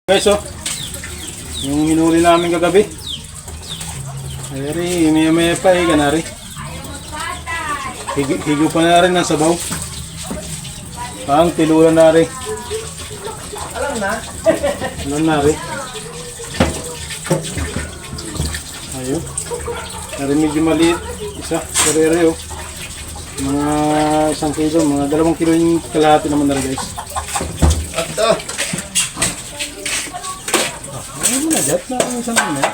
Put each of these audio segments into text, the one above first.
Guys, oh, yung hinuli namin kagabi. Ayari, may pa eh, ganari. Higo pa na rin ng sabaw. Ang tilulan na rin. Alam na rin. Ayun. Nari medyo maliit. Isa, karere oh. Mga 1 kilo, mga 2 kilo yung kalahati naman na rin guys. At ano mo na dyan? Isang na.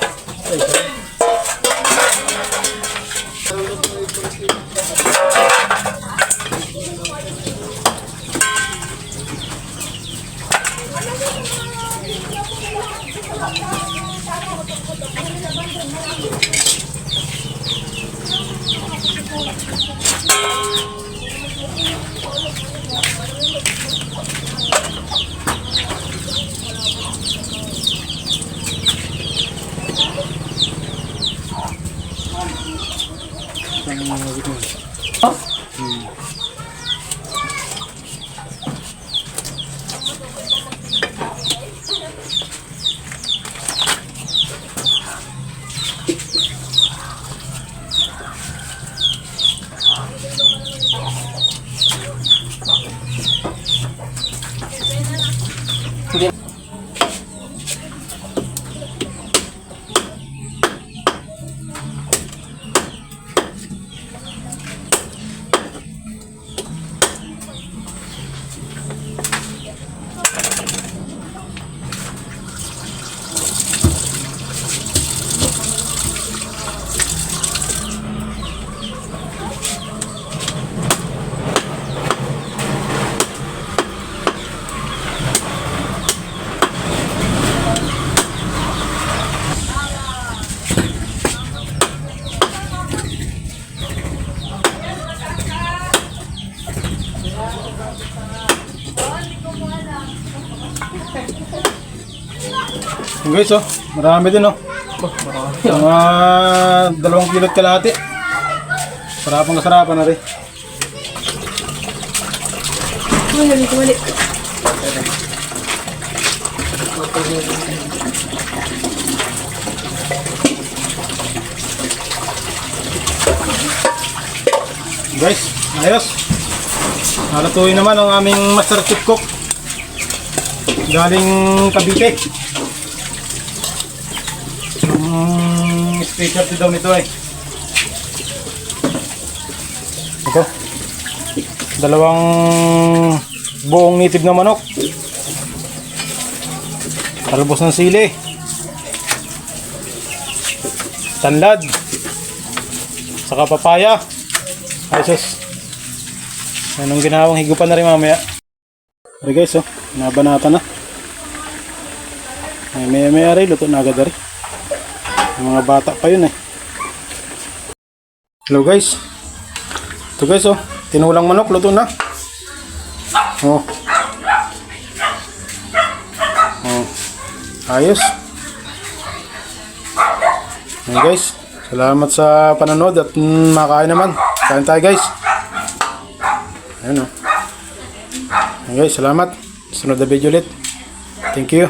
Guys, oh, marami din oh. Mga 2 kilo at kalahati. Sarapan na rin. Kumalik. Guys, ayos. Nalutuin naman ang aming master chef cook. Galing Cavite. Specialty daw nito eh. Ito. 2 buong nitib na manok. Talbos ng sili. Tanlad. Saka papaya. Ayos. Anong ginawang higupan na rin mamaya. Okay guys, oh, nabanata na. May rin, luto na agad rin. Yung mga bata pa yun eh. Hello guys. Ito guys, oh, tinulang manok, luto na. Oh. Oh. Ayos. Okay guys, salamat sa panonood at makain naman. Kain tayo guys. Ayun oh. Okay guys, salamat. Sunod na video ulit. Thank you.